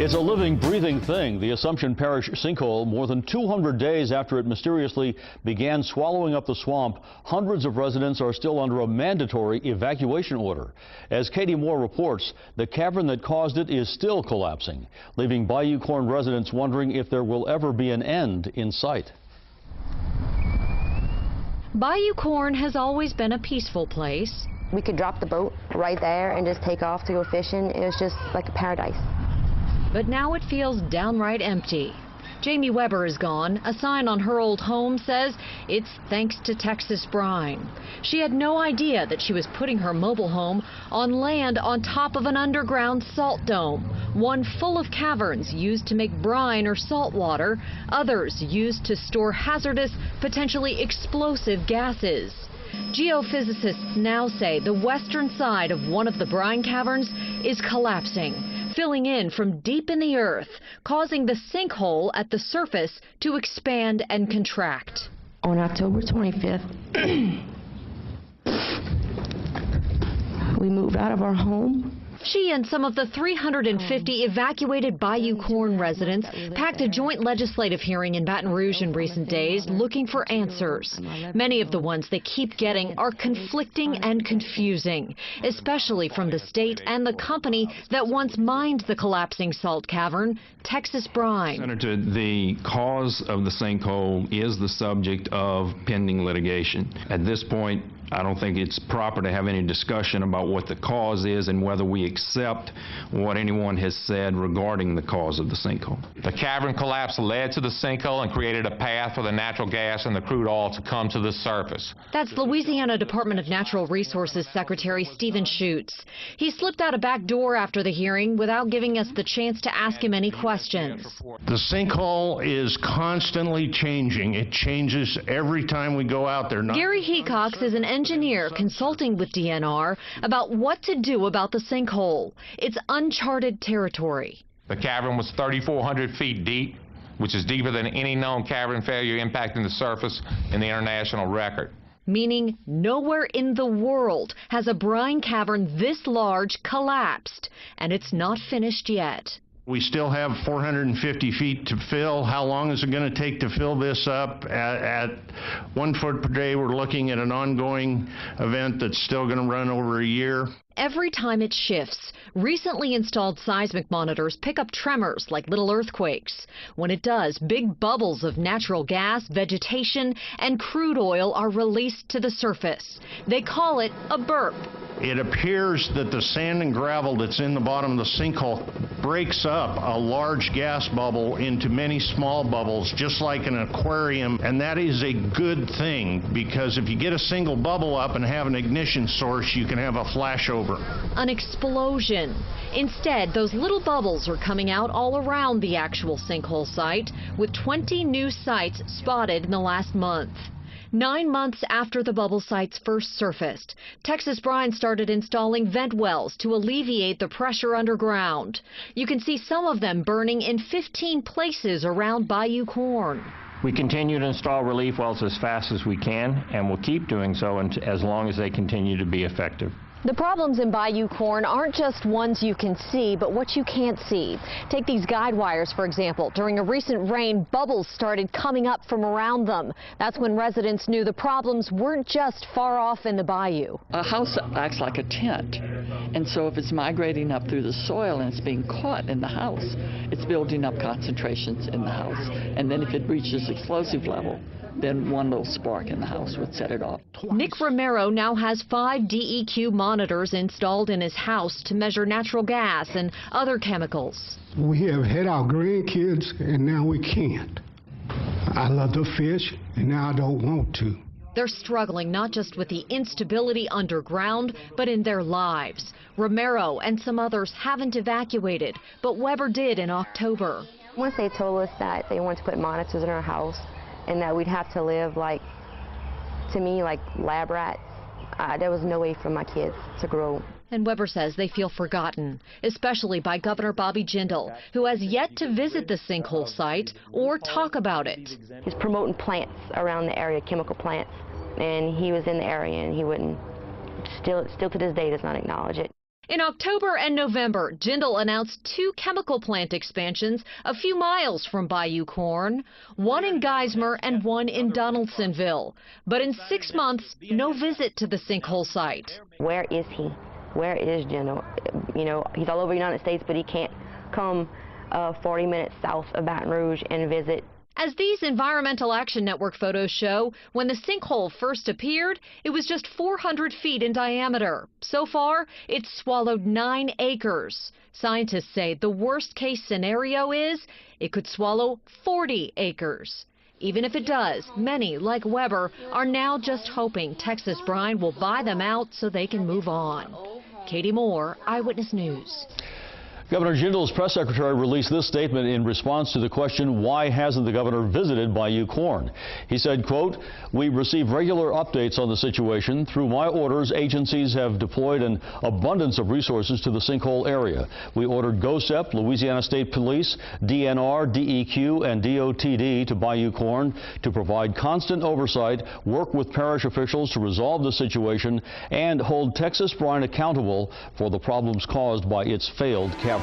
It's a living, breathing thing, the Assumption Parish sinkhole. More than 200 days after it mysteriously began swallowing up the swamp, hundreds of residents are still under a mandatory evacuation order. As Katie Moore reports, the cavern that caused it is still collapsing, leaving Bayou residents wondering if there will ever be an end in sight. Bayou has always been a peaceful place. We could drop the boat right there and just take off to go fishing. It was just like a paradise. But now it feels downright empty. Jamie Weber is gone. A sign on her old home says it's thanks to Texas brine. She had no idea that she was putting her mobile home on land on top of an underground salt dome, one full of caverns used to make brine or salt water, others used to store hazardous, potentially explosive gases. Geophysicists now say the western side of one of the brine caverns is collapsing, filling in from deep in the earth, causing the sinkhole at the surface to expand and contract. On October 25th, we moved out of our home. She and some of the 350 evacuated Bayou residents packed a joint legislative hearing in Baton Rouge in recent days looking for answers. Many of the ones they keep getting are conflicting and confusing, especially from the state and the company that once mined the collapsing salt cavern, Texas Brine. Senator, the cause of the sinkhole is the subject of pending litigation. At this point, I don't think it's proper to have any discussion about what the cause is and whether we accept what anyone has said regarding the cause of the sinkhole. The cavern collapse led to the sinkhole and created a path for the natural gas and the crude oil to come to the surface. That's Louisiana Department of Natural Resources Secretary Stephen Schutz. He slipped out a back door after the hearing without giving us the chance to ask him any questions. The sinkhole is constantly changing. It changes every time we go out there. Gary Hecox is an engineer consulting with DNR about what to do about the sinkhole. It's uncharted territory. The cavern was 3,400 feet deep, which is deeper than any known cavern failure impacting the surface in the international record. Meaning nowhere in the world has a brine cavern this large collapsed, and it's not finished yet. We still have 450 feet to fill. How long is it going to take to fill this up? At 1 foot per day, we're looking at an ongoing event that's still going to run over a year. Every time it shifts, recently installed seismic monitors pick up tremors like little earthquakes. When it does, big bubbles of natural gas, vegetation, and crude oil are released to the surface. They call it a burp. It appears that the sand and gravel that's in the bottom of the sinkhole breaks up a large gas bubble into many small bubbles, just like an aquarium, and that is a good thing, because if you get a single bubble up and have an ignition source, you can have a flashover. An explosion. Instead, those little bubbles are coming out all around the actual sinkhole site, with 20 new sites spotted in the last month. 9 months after the bubble sites first surfaced, Texas Brine started installing vent wells to alleviate the pressure underground. You can see some of them burning in 15 places around Bayou. We continue to install relief wells as fast as we can, and we'll keep doing so as long as they continue to be effective. The problems in Bayou aren't just ones you can see, but what you can't see. Take these guide wires, for example. During a recent rain, bubbles started coming up from around them. That's when residents knew the problems weren't just far off in the bayou. A house acts like a tent, and so if it's migrating up through the soil and it's being caught in the house, it's building up concentrations in the house. And then if it reaches explosive level, then one little spark in the house would set it off. Nick Romero now has 5 DEQ monitors installed in his house to measure natural gas and other chemicals. We have had our grandkids, and now we can't. I love to fish, and now I don't want to. They're struggling not just with the instability underground, but in their lives. Romero and some others haven't evacuated, but Weber did in October. Once they told us that they wanted to put monitors in our house, and that we'd have to live like, to me, like lab rats. There was no way for my kids to grow. And Weber says they feel forgotten, especially by Governor Bobby Jindal, who has yet to visit the sinkhole site or talk about it. He's promoting plants around the area, chemical plants, and he was in the area and he wouldn't, still to this day does not acknowledge it. In October and November, Jindal announced 2 chemical plant expansions a few miles from Bayou Corn, one in Geismar and one in Donaldsonville. But in 6 months, no visit to the sinkhole site. Where is he? Where is Jindal? You know, he's all over the United States, but he can't come 40 minutes south of Baton Rouge and visit. As these Environmental Action Network photos show, when the sinkhole first appeared, it was just 400 feet in diameter. So far, it's swallowed 9 acres. Scientists say the worst-case scenario is it could swallow 40 acres. Even if it does, many, like Weber, are now just hoping Texas brine will buy them out so they can move on. Katie Moore, Eyewitness News. Governor Jindal's press secretary released this statement in response to the question, why hasn't the governor visited Bayou Corn? He said, quote, "We receive regular updates on the situation. Through my orders, agencies have deployed an abundance of resources to the sinkhole area. We ordered GOSEP, Louisiana State Police, DNR, DEQ, and DOTD to Bayou Corn to provide constant oversight, work with parish officials to resolve the situation, and hold Texas Brine accountable for the problems caused by its failed cavern."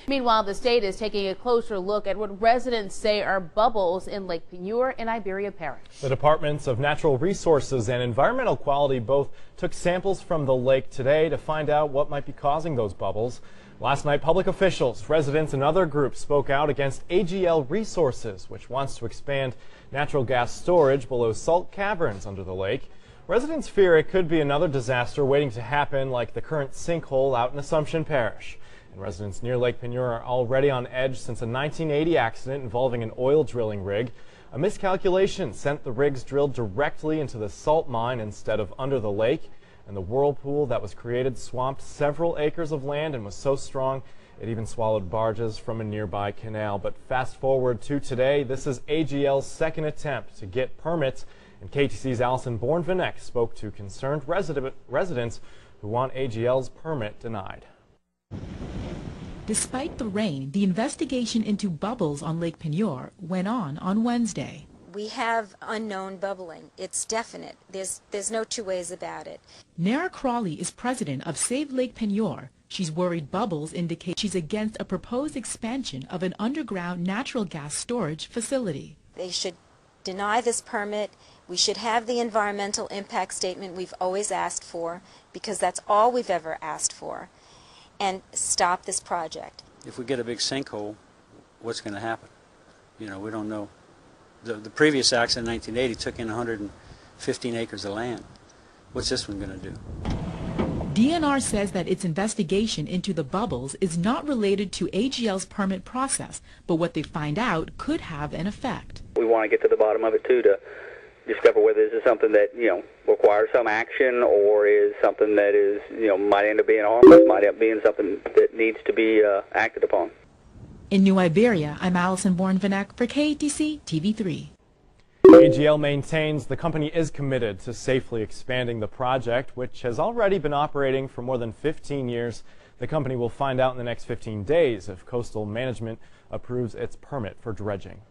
Meanwhile, the state is taking a closer look at what residents say are bubbles in Lake Penieur in Iberia Parish. The Departments of Natural Resources and Environmental Quality both took samples from the lake today to find out what might be causing those bubbles. Last night, public officials, residents, and other groups spoke out against AGL Resources, which wants to expand natural gas storage below salt caverns under the lake. Residents fear it could be another disaster waiting to happen like the current sinkhole out in Assumption Parish. And residents near Lake Penieur are already on edge since a 1980 accident involving an oil drilling rig. A miscalculation sent the rigs drilled directly into the salt mine instead of under the lake. And the whirlpool that was created swamped several acres of land and was so strong it even swallowed barges from a nearby canal. But fast forward to today, this is AGL's second attempt to get permits, and KTC's Allison Bourne-Vanek spoke to concerned residents who want AGL's permit denied. Despite the rain, the investigation into bubbles on Lake Penieur went on Wednesday. We have unknown bubbling. It's definite. There's no two ways about it. Nara Crawley is president of Save Lake Penieur. She's worried bubbles indicate she's against a proposed expansion of an underground natural gas storage facility. They should deny this permit. We should have the environmental impact statement we've always asked for, because that's all we've ever asked for, and stop this project. If we get a big sinkhole, what's going to happen? You know, we don't know. The previous accident in 1980 took in 115 acres of land. What's this one going to do? DNR says that its investigation into the bubbles is not related to AGL's permit process, but what they find out could have an effect. We want to get to the bottom of it, too, to discover whether this is something that, requires some action, or is something that is, might end up being harmless, might end up being something that needs to be acted upon. In New Iberia, I'm Allison Bourne-Vanek for KTC TV3. AGL maintains the company is committed to safely expanding the project, which has already been operating for more than 15 years. The company will find out in the next 15 days if coastal management approves its permit for dredging.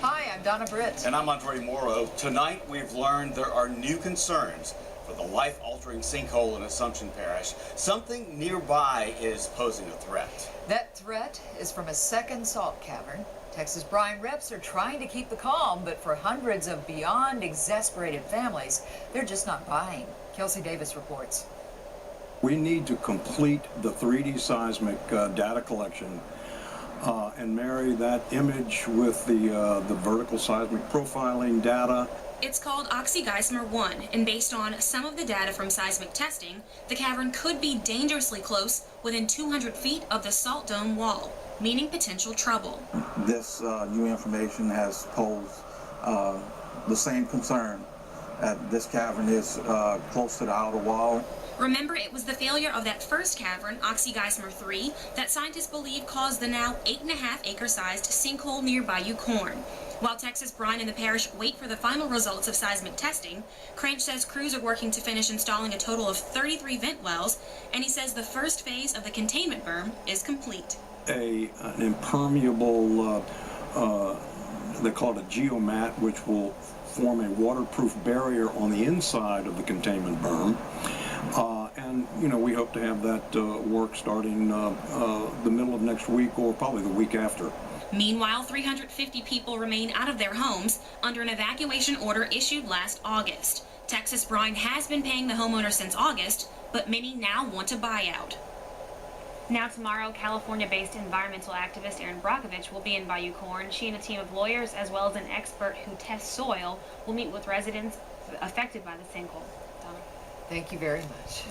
Hi, I'm Donna Britt. And I'm Andre Morrow. Tonight we've learned there are new concerns for the life-altering sinkhole in Assumption Parish. Something nearby is posing a threat. That threat is from a second salt cavern. Texas brine reps are trying to keep the calm, but for hundreds of beyond exasperated families, they're just not buying. Kelsey Davis reports. We need to complete the 3D seismic data collection and marry that image with the vertical seismic profiling data. It's called Geismar 1, and based on some of the data from seismic testing, the cavern could be dangerously close, within 200 feet of the salt dome wall, meaning potential trouble. This new information has posed the same concern that this cavern is close to the outer wall. Remember, it was the failure of that first cavern, Geismar 3, that scientists believe caused the now 8.5-acre-sized sinkhole near Bayou Corn. While Texas Brine and the parish wait for the final results of seismic testing, Cranch says crews are working to finish installing a total of 33 vent wells, and he says the first phase of the containment berm is complete. an impermeable, they call it a geomat, which will form a waterproof barrier on the inside of the containment berm. And, you know, we hope to have that work starting the middle of next week or probably the week after. Meanwhile, 350 people remain out of their homes under an evacuation order issued last August. Texas Brine has been paying the homeowner since August, but many now want to buy out. Now tomorrow, California-based environmental activist Erin Brockovich will be in Bayou Corn. She and a team of lawyers, as well as an expert who tests soil, will meet with residents affected by the sinkhole. Donna. Thank you very much.